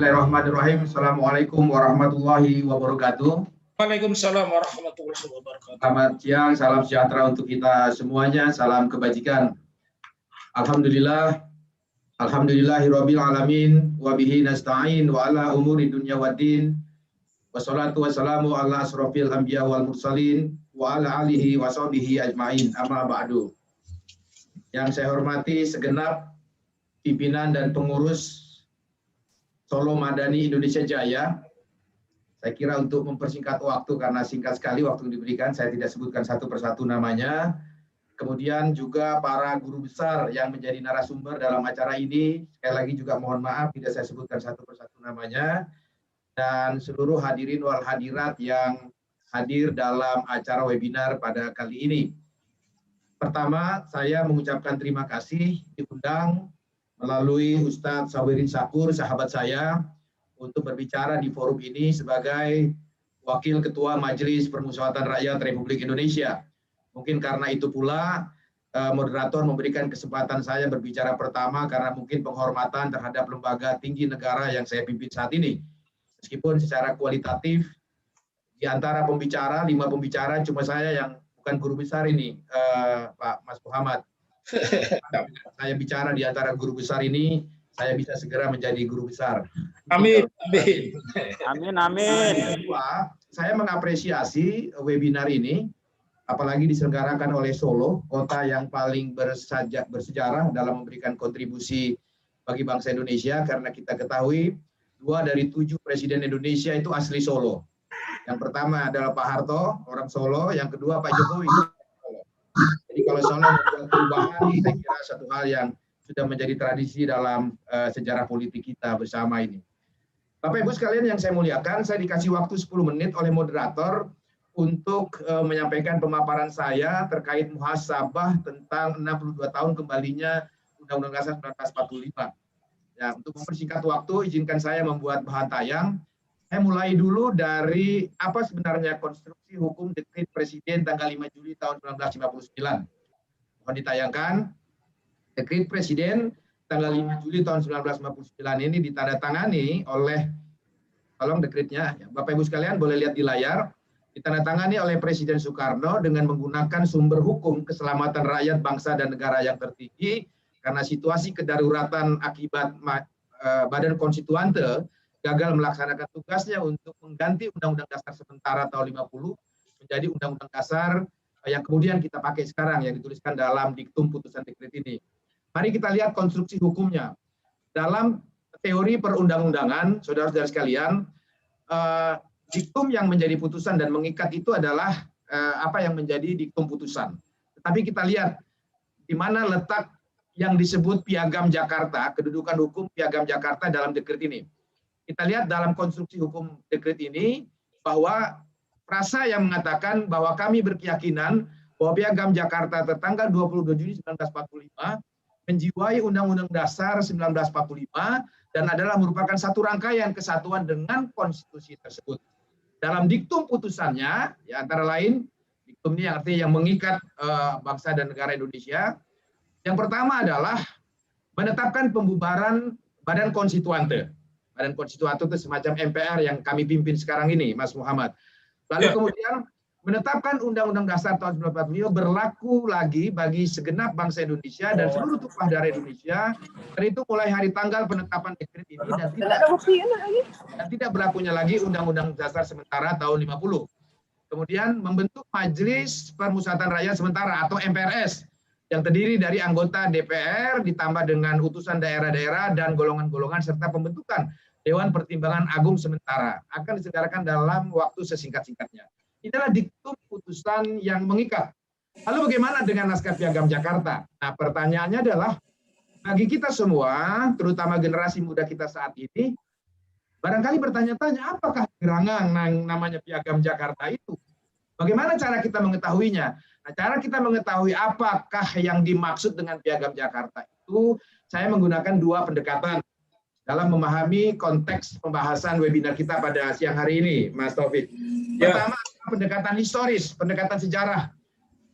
Bismillahirrahmanirrahim. Assalamualaikum warahmatullahi wabarakatuh. Waalaikumsalam warahmatullahi wabarakatuh. Selamat siang, salam sejahtera untuk kita semuanya, salam kebajikan. Alhamdulillah, alhamdulillahirabbil alamin, wa bihi nasta'in wa ala umuri dunya waddin. Wassalatu wassalamu ala asrofil anbiya wal mursalin wa ala alihi wa sahbihi ajmain. Amma ba'du. Yang saya hormati segenap pimpinan dan pengurus Solo Madani Indonesia Jaya. Saya kira untuk mempersingkat waktu karena singkat sekali waktu yang diberikan, saya tidak sebutkan satu persatu namanya. Kemudian juga para guru besar yang menjadi narasumber dalam acara ini, sekali lagi juga mohon maaf tidak saya sebutkan satu persatu namanya. Dan seluruh hadirin wal hadirat yang hadir dalam acara webinar pada kali ini. Pertama, saya mengucapkan terima kasih diundang melalui Ustadz Sawirin Syakur, sahabat saya, untuk berbicara di forum ini sebagai Wakil Ketua Majelis Permusyawaratan Rakyat Republik Indonesia. Mungkin karena itu pula moderator memberikan kesempatan saya berbicara pertama karena mungkin penghormatan terhadap lembaga tinggi negara yang saya pimpin saat ini. Meskipun secara kualitatif di antara pembicara, 5 pembicara cuma saya yang bukan guru besar ini, Pak Mas Muhammad. Saya bicara di antara guru besar ini, saya bisa segera menjadi guru besar. Amin, amin. Amin, amin. Kedua, saya mengapresiasi webinar ini, apalagi diselenggarakan oleh Solo, kota yang paling bersejarah dalam memberikan kontribusi bagi bangsa Indonesia, karena kita ketahui 2 dari 7 presiden Indonesia itu asli Solo. Yang pertama adalah Pak Harto, orang Solo, yang kedua Pak Jokowi. Jadi kalau Solo membuat perubahan, saya kira satu hal yang sudah menjadi tradisi dalam sejarah politik kita bersama ini. Bapak Ibu sekalian yang saya muliakan, saya dikasih waktu 10 menit oleh moderator untuk menyampaikan pemaparan saya terkait muhasabah tentang 62 tahun kembalinya Undang-Undang Dasar 1945. Ya, untuk mempersingkat waktu, izinkan saya membuat bahan tayang. Saya mulai dulu dari apa sebenarnya konstruksi hukum dekret Presiden tanggal 5 Juli tahun 1959. Mohon ditayangkan, dekret Presiden tanggal 5 Juli tahun 1959 ini ditandatangani oleh, tolong dekretnya, Bapak Ibu sekalian boleh lihat di layar, ditandatangani oleh Presiden Soekarno dengan menggunakan sumber hukum keselamatan rakyat, bangsa, dan negara yang tertinggi karena situasi kedaruratan akibat Badan Konstituante gagal melaksanakan tugasnya untuk mengganti Undang-Undang Dasar sementara tahun 50 menjadi Undang-Undang Dasar yang kemudian kita pakai sekarang yang dituliskan dalam diktum putusan dekret ini. Mari kita lihat konstruksi hukumnya. Dalam teori perundang-undangan, saudara-saudara sekalian, diktum yang menjadi putusan dan mengikat itu adalah apa yang menjadi diktum putusan. Tetapi kita lihat di mana letak yang disebut Piagam Jakarta, kedudukan hukum Piagam Jakarta dalam dekret ini. Kita lihat dalam konstruksi hukum dekret ini bahwa frasa yang mengatakan bahwa kami berkeyakinan bahwa Piagam Jakarta tertanggal 22 Juni 1945 menjiwai Undang-Undang Dasar 1945 dan adalah merupakan satu rangkaian kesatuan dengan konstitusi tersebut. Dalam diktum putusannya, ya antara lain diktum ini artinya yang mengikat bangsa dan negara Indonesia. Yang pertama adalah menetapkan pembubaran Badan Konstituante. Badan Konstituante itu semacam MPR yang kami pimpin sekarang ini, Mas Muhammad. Lalu kemudian menetapkan Undang-Undang Dasar tahun 1945 berlaku lagi bagi segenap bangsa Indonesia dan seluruh tumpah darah Indonesia. Dan itu mulai hari tanggal penetapan dekret ini dan tidak berlakunya lagi Undang-Undang Dasar sementara tahun 50. Kemudian membentuk Majelis Permusyawaratan Rakyat Sementara atau MPRS yang terdiri dari anggota DPR ditambah dengan utusan daerah-daerah dan golongan-golongan serta pembentukan Dewan Pertimbangan Agung Sementara akan diselenggarakan dalam waktu sesingkat-singkatnya. Inilah diktum putusan yang mengikat. Lalu bagaimana dengan naskah Piagam Jakarta? Nah, pertanyaannya adalah bagi kita semua, terutama generasi muda kita saat ini, barangkali bertanya-tanya apakah gerangan namanya Piagam Jakarta itu? Bagaimana cara kita mengetahuinya? Nah, cara kita mengetahui apakah yang dimaksud dengan Piagam Jakarta itu, saya menggunakan 2 pendekatan dalam memahami konteks pembahasan webinar kita pada siang hari ini, Mas Taufik. Pertama, pendekatan historis, pendekatan sejarah.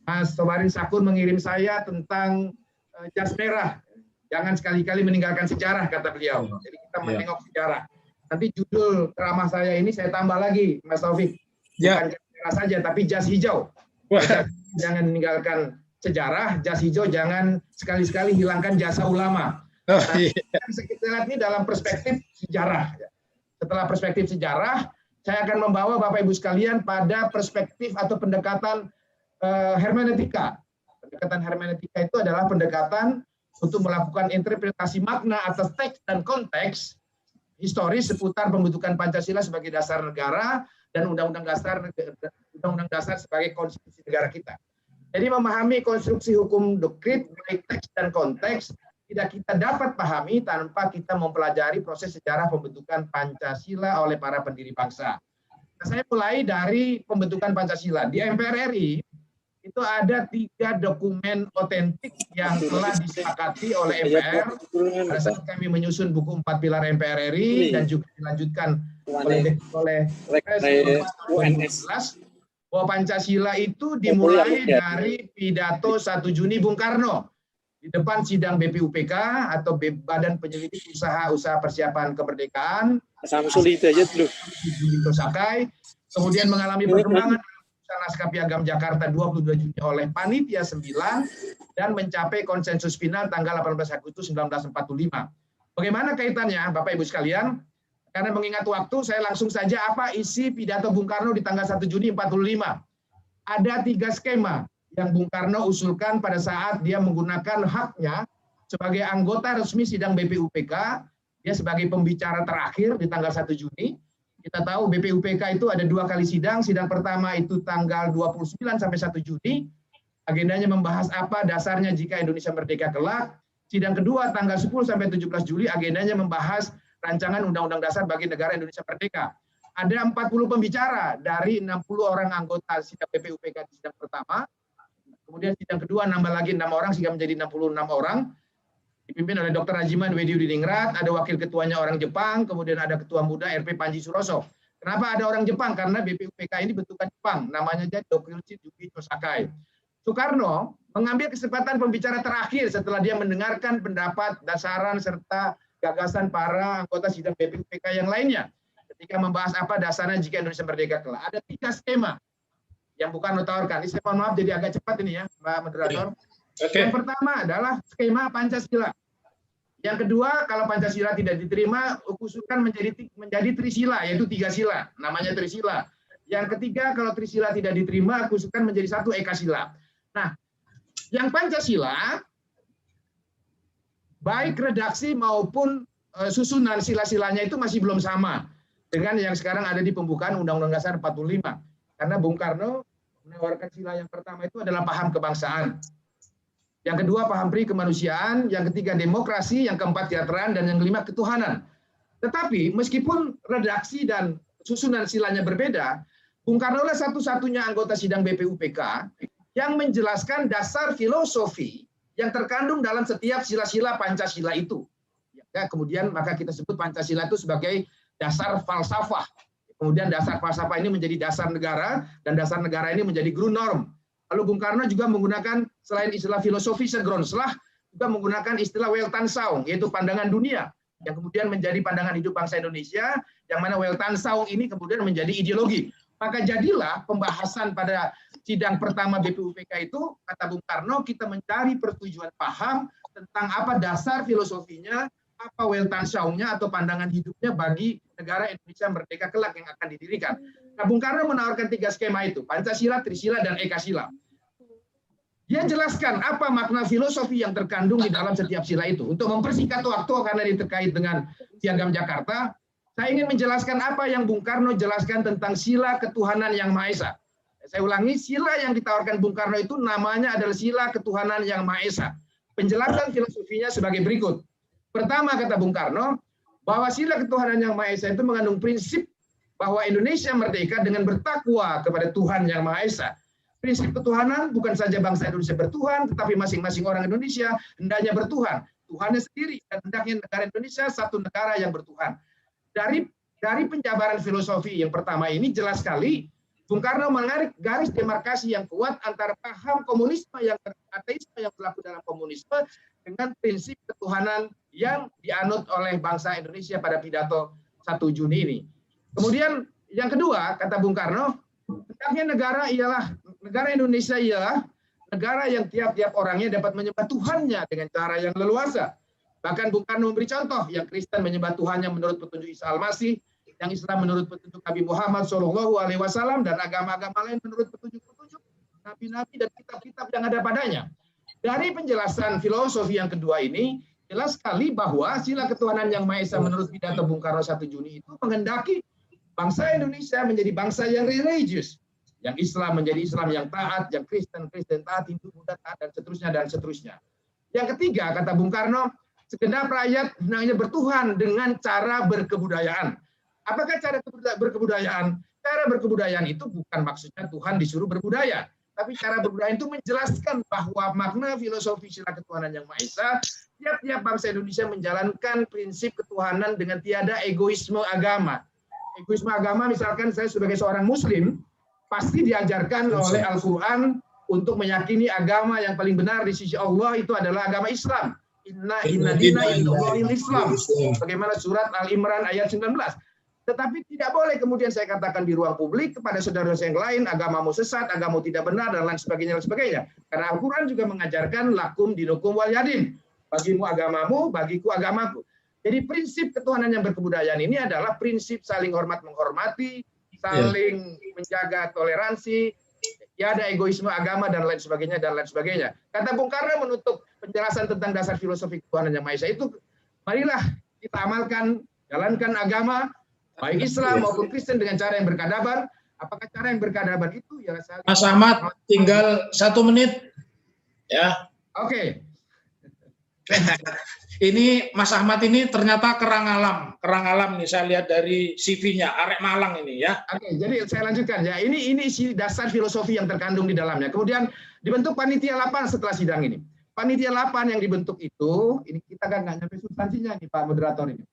Mas Sawirin Syakur mengirim saya tentang jas merah. Jangan sekali-kali meninggalkan sejarah, kata beliau. Jadi kita menengok sejarah. Nanti judul ceramah saya ini saya tambah lagi, Mas Taufik. Ya. Bukan sejarah saja, tapi jas hijau. Wah. Jangan meninggalkan sejarah, jas hijau jangan sekali-sekali hilangkan jasa ulama. Oh, Nah, iya. kita lihat ini dalam perspektif sejarah. Setelah perspektif sejarah, saya akan membawa Bapak Ibu sekalian pada perspektif atau pendekatan hermeneutika. Pendekatan hermeneutika itu adalah pendekatan untuk melakukan interpretasi makna atas teks dan konteks historis seputar pembentukan Pancasila sebagai dasar negara dan Undang-Undang Dasar sebagai konstitusi negara kita. Jadi memahami konstruksi hukum doktrin baik teks dan konteks tidak kita dapat pahami tanpa kita mempelajari proses sejarah pembentukan Pancasila oleh para pendiri bangsa. Nah, saya mulai dari pembentukan Pancasila. Di MPR RI itu ada 3 dokumen otentik yang telah disepakati oleh MPR pada saat kami menyusun buku 4 pilar MPR RI dan juga dilanjutkan oleh UNS bahwa Pancasila itu dimulai dari pidato 1 Juni Bung Karno di depan sidang BPUPK atau Badan Penyelidik Usaha Persiapan Kemerdekaan. Samsul itu aja dulu. Sakai, kemudian mengalami perkembangan naskah Piagam Jakarta 22 Juni oleh Panitia 9 dan mencapai konsensus final tanggal 18 Agustus 1945. Bagaimana kaitannya Bapak Ibu sekalian? Karena mengingat waktu, saya langsung saja apa isi pidato Bung Karno di tanggal 1 Juni 45. Ada 3 skema yang Bung Karno usulkan pada saat dia menggunakan haknya sebagai anggota resmi sidang BPUPK, dia sebagai pembicara terakhir di tanggal 1 Juni. Kita tahu BPUPK itu ada 2 kali sidang. Sidang pertama itu tanggal 29 sampai 1 Juni. Agendanya membahas apa dasarnya jika Indonesia merdeka kelak. Sidang kedua tanggal 10 sampai 17 Juli agendanya membahas rancangan Undang-Undang Dasar bagi negara Indonesia merdeka. Ada 40 pembicara dari 60 orang anggota sidang BPUPK di sidang pertama. Kemudian sidang kedua nambah lagi 6 orang sehingga menjadi 66 orang. Dipimpin oleh Dr. Rajiman Wediudiningrat, ada wakil ketuanya orang Jepang, kemudian ada ketua muda RP Panji Suroso. Kenapa ada orang Jepang? Karena BPUPK ini bentukan Jepang, namanya Dokuilchi Jukicho Sakai. Soekarno mengambil kesempatan pembicara terakhir setelah dia mendengarkan pendapat, dasaran, serta gagasan para anggota sidang BPUPK yang lainnya. Ketika membahas apa dasarnya jika Indonesia merdeka kelak. Ada 3 skema yang bukan ditawarkan. Ini saya mohon maaf jadi agak cepat ini ya, Pak Moderator. Yang pertama adalah skema Pancasila. Yang kedua, kalau Pancasila tidak diterima, usulkan menjadi Trisila, yaitu 3 sila, namanya Trisila. Yang ketiga, kalau Trisila tidak diterima, usulkan menjadi 1 Ekasila. Nah, yang Pancasila, baik redaksi maupun susunan sila-silanya itu masih belum sama dengan yang sekarang ada di pembukaan Undang-Undang Dasar 45. Karena Bung Karno menawarkan sila yang pertama itu adalah paham kebangsaan. Yang kedua paham pri kemanusiaan, yang ketiga demokrasi, yang keempat kejateraan, dan yang kelima ketuhanan. Tetapi meskipun redaksi dan susunan silanya berbeda, Bung Karno lah satu-satunya anggota sidang BPUPK yang menjelaskan dasar filosofi yang terkandung dalam setiap sila-sila Pancasila itu. Ya, kemudian maka kita sebut Pancasila itu sebagai dasar falsafah. Kemudian dasar falsafah ini menjadi dasar negara, dan dasar negara ini menjadi grundnorm. Lalu Bung Karno juga menggunakan selain istilah filosofi segrondslag, juga menggunakan istilah Weltanschauung, yaitu pandangan dunia, yang kemudian menjadi pandangan hidup bangsa Indonesia, yang mana Weltanschauung ini kemudian menjadi ideologi. Maka jadilah pembahasan pada sidang pertama BPUPK itu, kata Bung Karno, kita mencari persetujuan paham tentang apa dasar filosofinya, apa Weltanschauungnya atau pandangan hidupnya bagi negara Indonesia merdeka kelak yang akan didirikan. Nah, Bung Karno menawarkan 3 skema itu, Pancasila, Trisila, dan Ekasila. Dia jelaskan apa makna filosofi yang terkandung di dalam setiap sila itu. Untuk mempersingkat waktu karena ini terkait dengan Piagam Jakarta, saya ingin menjelaskan apa yang Bung Karno jelaskan tentang sila ketuhanan yang Maha Esa. Saya ulangi, sila yang ditawarkan Bung Karno itu namanya adalah sila ketuhanan yang Maha Esa. Penjelasan filosofinya sebagai berikut. Pertama, kata Bung Karno, bahwa sila ketuhanan yang Maha Esa itu mengandung prinsip bahwa Indonesia merdeka dengan bertakwa kepada Tuhan yang Maha Esa. Prinsip ketuhanan bukan saja bangsa Indonesia bertuhan, tetapi masing-masing orang Indonesia hendaknya bertuhan. Tuhannya sendiri, dan hendaknya negara Indonesia satu negara yang bertuhan. Dari penjabaran filosofi yang pertama ini jelas sekali, Bung Karno menarik garis demarkasi yang kuat antara paham komunisme yang ateisme yang berlaku dalam komunisme dengan prinsip ketuhanan yang dianut oleh bangsa Indonesia pada pidato 1 Juni ini. Kemudian yang kedua, kata Bung Karno, hendaknya negara Indonesia ialah negara yang tiap-tiap orangnya dapat menyembah Tuhannya dengan cara yang leluasa. Bahkan Bung Karno memberi contoh, yang Kristen menyembah Tuhannya menurut petunjuk Isa Al-Masih, yang Islam menurut petunjuk Nabi Muhammad SAW, dan agama-agama lain menurut petunjuk nabi-nabi dan kitab-kitab yang ada padanya. Dari penjelasan filosofi yang kedua ini, jelas sekali bahwa sila ketuhanan yang Maha Esa menurut pidato Bung Karno 1 Juni itu menghendaki bangsa Indonesia menjadi bangsa yang religius. Yang Islam menjadi Islam yang taat, yang Kristen taat, Hindu Buddha taat, dan seterusnya. Yang ketiga, kata Bung Karno, segenap rakyat hendaknya bertuhan dengan cara berkebudayaan. Apakah cara berkebudayaan? Cara berkebudayaan itu bukan maksudnya Tuhan disuruh berbudaya, tapi cara berbudaya itu menjelaskan bahwa makna filosofi sila ketuhanan yang Maha Esa, tiap-tiap bangsa Indonesia menjalankan prinsip ketuhanan dengan tiada egoisme agama. Egoisme agama, misalkan saya sebagai seorang Muslim, pasti diajarkan oleh Al-Quran untuk meyakini agama yang paling benar di sisi Allah itu adalah agama Islam. Inna dina indallahil Islam. Bagaimana surat Al-Imran ayat 19. Tetapi tidak boleh kemudian saya katakan di ruang publik kepada saudara yang lain, agamamu sesat, agamamu tidak benar, dan lain sebagainya. Karena Al-Quran juga mengajarkan lakum dinukum waliyadin. Bagimu agamamu, bagiku agamaku. Jadi prinsip ketuhanan yang berkebudayaan ini adalah prinsip saling hormat menghormati, saling menjaga toleransi, ya ada egoisme agama, dan lain sebagainya. Kata Bung Karno menutup penjelasan tentang dasar filosofi ketuhanan yang Maha Esa itu, marilah kita amalkan, jalankan agama, baik Islam maupun Kristen dengan cara yang berkadaban. Apakah cara yang berkadaban itu ya saling... Mas Ahmad, tinggal 1 menit. Ya. Oke. Ini Mas Ahmad ini ternyata kerang alam nih, saya lihat dari CV-nya, arek Malang ini ya. Oke, jadi saya lanjutkan ya. Ini isi dasar filosofi yang terkandung di dalamnya. Kemudian dibentuk panitia 8 setelah sidang ini. Panitia 8 yang dibentuk itu, ini kita kan nggak nyampe substansinya nih Pak Moderator ini.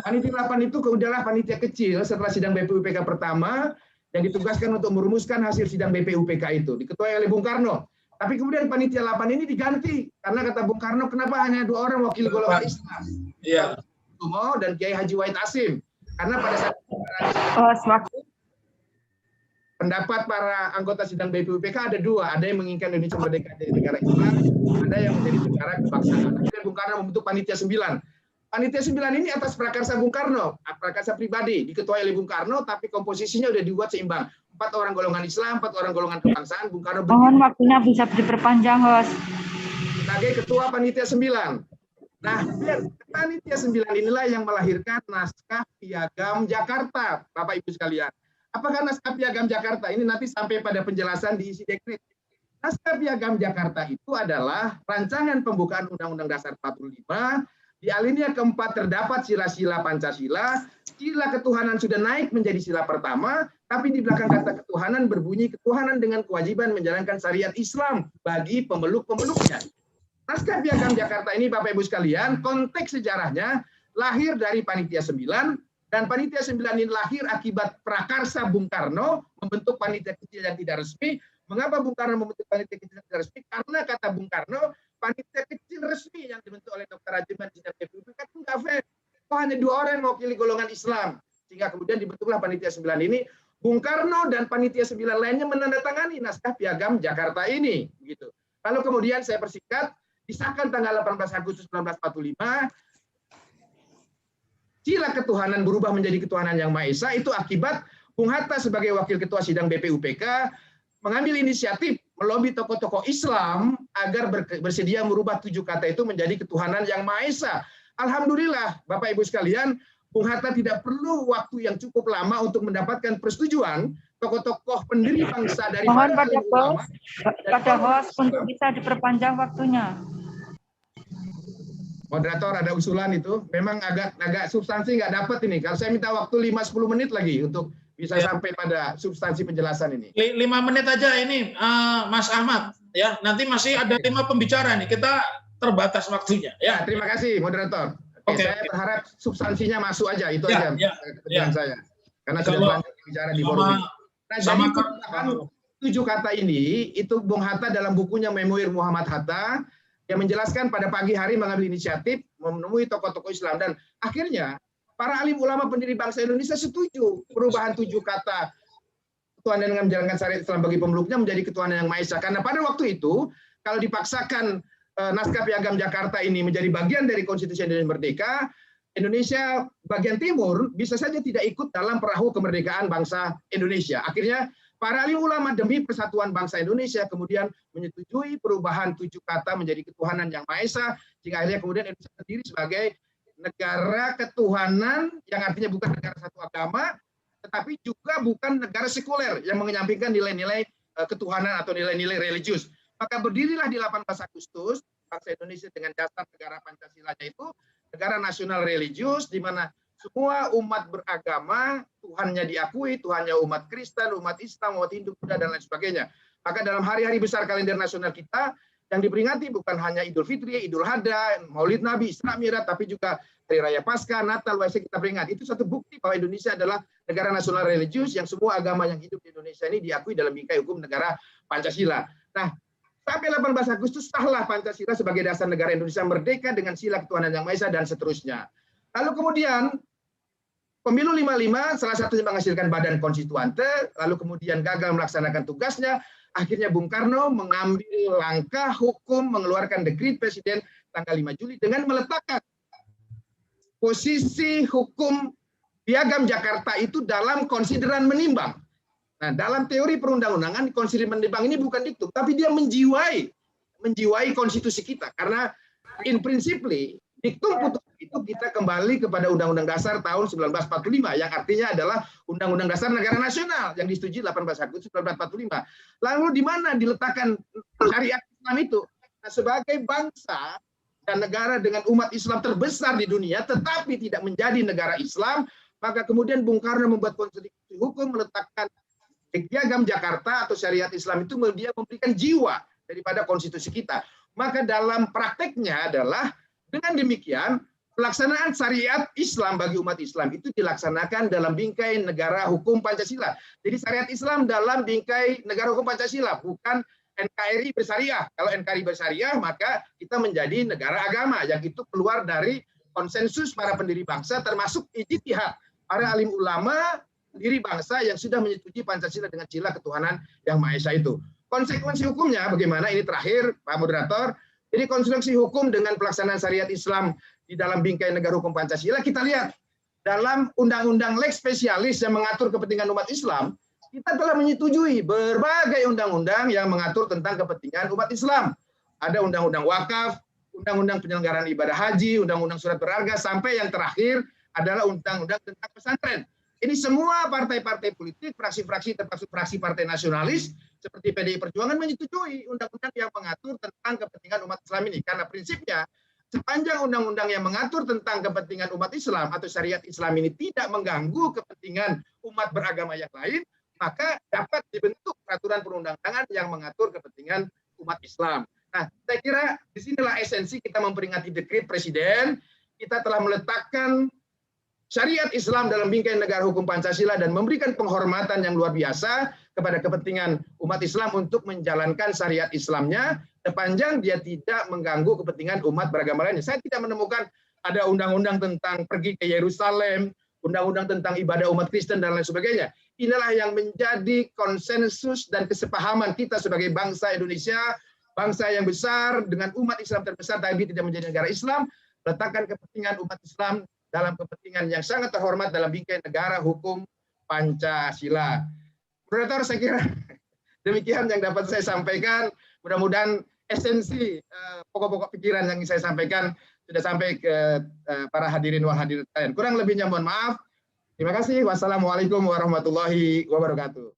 Panitia 8 itu adalah panitia kecil setelah sidang BPUPK pertama yang ditugaskan untuk merumuskan hasil sidang BPUPK itu, diketuai oleh Bung Karno. Tapi kemudian panitia 8 ini diganti karena kata Bung Karno, kenapa hanya 2 orang wakil golongan Islam? Iya. Tumo dan Kiai Haji Wahid Hasyim. Karena pada saat pendapat para anggota sidang BPUPK ada 2, ada yang menginginkan Indonesia merdeka dari negara Islam, ada yang menjadi negara kebangsaan. Kemudian Bung Karno membentuk panitia 9. Panitia 9 ini atas prakarsa Bung Karno, prakarsa pribadi, diketuai oleh Bung Karno, tapi komposisinya sudah dibuat seimbang. 4 orang golongan Islam, 4 orang golongan kebangsaan. Bung Karno mohon waktunya bisa diperpanjang, Host. sebagai ketua panitia 9. Nah, panitia 9 inilah yang melahirkan naskah Piagam Jakarta, Bapak Ibu sekalian. Apakah naskah Piagam Jakarta ini nanti sampai pada penjelasan di isi dekret. Naskah Piagam Jakarta itu adalah rancangan pembukaan Undang-Undang Dasar 45. Di alinea keempat terdapat sila-sila Pancasila, sila ketuhanan sudah naik menjadi sila pertama, tapi di belakang kata ketuhanan berbunyi ketuhanan dengan kewajiban menjalankan syariat Islam bagi pemeluk-pemeluknya. Naskah Piagam Jakarta ini Bapak Ibu sekalian, konteks sejarahnya lahir dari Panitia 9, dan Panitia 9 ini lahir akibat prakarsa Bung Karno membentuk panitia kecil yang tidak resmi. Mengapa Bung Karno membentuk panitia kecil yang tidak resmi? Karena kata Bung Karno, panitia kecil resmi yang dibentuk oleh Dr. Rajiman sidang BPUPK itu nggak fair. Kok hanya 2 orang yang mewakili golongan Islam? Sehingga kemudian dibentuklah Panitia 9 ini. Bung Karno dan Panitia 9 lainnya menandatangani naskah Piagam Jakarta ini. Begitu. Lalu kemudian saya persingkat, disahkan tanggal 18 Agustus 1945, sila ketuhanan berubah menjadi ketuhanan yang Maha Esa itu akibat Bung Hatta sebagai wakil ketua sidang BPUPK mengambil inisiatif melobi tokoh-tokoh Islam agar bersedia merubah 7 kata itu menjadi ketuhanan yang Maha Esa. Alhamdulillah, Bapak Ibu sekalian, Bung Hatta tidak perlu waktu yang cukup lama untuk mendapatkan persetujuan tokoh-tokoh pendiri bangsa dari mohon pada host untuk bisa diperpanjang waktunya. Moderator ada usulan itu, memang agak substansi nggak dapat ini. Kalau saya minta waktu 5-10 menit lagi untuk bisa sampai pada substansi penjelasan ini. 5 menit aja ini, Mas Ahmad. Ya, nanti masih ada 5 pembicara nih. Kita terbatas waktunya. Ya, terima kasih moderator. Oke. Saya berharap substansinya masuk aja, itu aja kepentingan saya. Karena sudah banyak bicara di forum ini. Nah, jadi 7 kata ini itu Bung Hatta dalam bukunya Memoir Muhammad Hatta yang menjelaskan pada pagi hari mengambil inisiatif menemui tokoh-tokoh Islam, dan akhirnya para alim ulama pendiri bangsa Indonesia setuju perubahan 7 kata ketuhanan dengan menjalankan syariat Islam bagi pemeluknya menjadi ketuhanan yang Maha Esa. Karena pada waktu itu, kalau dipaksakan naskah Piagam Jakarta ini menjadi bagian dari Konstitusi Indonesia Merdeka, Indonesia bagian timur bisa saja tidak ikut dalam perahu kemerdekaan bangsa Indonesia. Akhirnya para alim ulama demi persatuan bangsa Indonesia kemudian menyetujui perubahan 7 kata menjadi ketuhanan yang Maha Esa, sehingga akhirnya kemudian Indonesia berdiri sebagai negara ketuhanan yang artinya bukan negara satu agama, tetapi juga bukan negara sekuler yang menyampingkan nilai-nilai ketuhanan atau nilai-nilai religius. Maka berdirilah di 18 Agustus bangsa Indonesia dengan dasar negara Pancasilanya itu negara nasional religius, di mana semua umat beragama, Tuhannya diakui, Tuhannya umat Kristen, umat Islam, umat Hindu, Buddha, dan lain sebagainya. Maka dalam hari-hari besar kalender nasional kita, yang diperingati bukan hanya Idul Fitri, Idul Adha, Maulid Nabi, Isra Mi'raj, tapi juga Hari Raya Paskah, Natal, Waisak kita peringati. Itu satu bukti bahwa Indonesia adalah negara nasional religius yang semua agama yang hidup di Indonesia ini diakui dalam bingkai hukum negara Pancasila. Nah, sampai 18 Agustus sahlah Pancasila sebagai dasar negara Indonesia merdeka dengan sila ketuhanan yang Maha Esa dan seterusnya. Lalu kemudian Pemilu 55 salah satunya menghasilkan badan konstituante, lalu kemudian gagal melaksanakan tugasnya, akhirnya Bung Karno mengambil langkah hukum mengeluarkan dekret presiden tanggal 5 Juli dengan meletakkan posisi hukum Piagam Jakarta itu dalam konsideran menimbang. Nah, dalam teori perundang-undangan, konsideran menimbang ini bukan diktum, tapi dia menjiwai konstitusi kita. Karena in principally, diktum putusan itu kita kembali kepada Undang-Undang Dasar tahun 1945, yang artinya adalah Undang-Undang Dasar Negara Nasional yang disetujui 18 Agustus 1945. Lalu di mana diletakkan syariat Islam itu? Nah, sebagai bangsa dan negara dengan umat Islam terbesar di dunia, tetapi tidak menjadi negara Islam, maka kemudian Bung Karno membuat konstitusi hukum meletakkan Piagam Jakarta atau syariat Islam itu dia memberikan jiwa daripada konstitusi kita. Maka dalam prakteknya adalah dengan demikian pelaksanaan syariat Islam bagi umat Islam itu dilaksanakan dalam bingkai negara hukum Pancasila. Jadi syariat Islam dalam bingkai negara hukum Pancasila, bukan NKRI bersyariah. Kalau NKRI bersyariah, maka kita menjadi negara agama yang itu keluar dari konsensus para pendiri bangsa, termasuk ijtihad para alim ulama pendiri bangsa yang sudah menyetujui Pancasila dengan sila ketuhanan yang Maha Esa itu. Konsekuensi hukumnya bagaimana? Ini terakhir, Pak Moderator. Jadi konsekuensi hukum dengan pelaksanaan syariat Islam di dalam bingkai negara hukum Pancasila, kita lihat dalam undang-undang lex spesialis yang mengatur kepentingan umat Islam, kita telah menyetujui berbagai undang-undang yang mengatur tentang kepentingan umat Islam. Ada undang-undang wakaf, undang-undang penyelenggaraan ibadah haji, undang-undang surat berharga, sampai yang terakhir adalah undang-undang tentang pesantren. Ini semua partai-partai politik, fraksi-fraksi termasuk fraksi partai nasionalis seperti PDI Perjuangan menyetujui undang-undang yang mengatur tentang kepentingan umat Islam ini. Karena prinsipnya sepanjang undang-undang yang mengatur tentang kepentingan umat Islam atau syariat Islam ini tidak mengganggu kepentingan umat beragama yang lain, maka dapat dibentuk peraturan perundang-undangan yang mengatur kepentingan umat Islam. Nah, saya kira disinilah esensi kita memperingati dekret presiden. Kita telah meletakkan syariat Islam dalam bingkai negara hukum Pancasila dan memberikan penghormatan yang luar biasa kepada kepentingan umat Islam untuk menjalankan syariat Islamnya sepanjang dia tidak mengganggu kepentingan umat beragama lainnya. Saya tidak menemukan ada undang-undang tentang pergi ke Yerusalem, undang-undang tentang ibadah umat Kristen dan lain sebagainya. Inilah yang menjadi konsensus dan kesepahaman kita sebagai bangsa Indonesia, bangsa yang besar dengan umat Islam terbesar tapi tidak menjadi negara Islam, letakkan kepentingan umat Islam dalam kepentingan yang sangat terhormat dalam bingkai negara hukum Pancasila. Moderator, saya kira demikian yang dapat saya sampaikan. Mudah-mudahan esensi pokok-pokok pikiran yang saya sampaikan sudah sampai ke para hadirin wal hadirat sekalian. Kurang lebihnya mohon maaf. Terima kasih. Wassalamualaikum warahmatullahi wabarakatuh.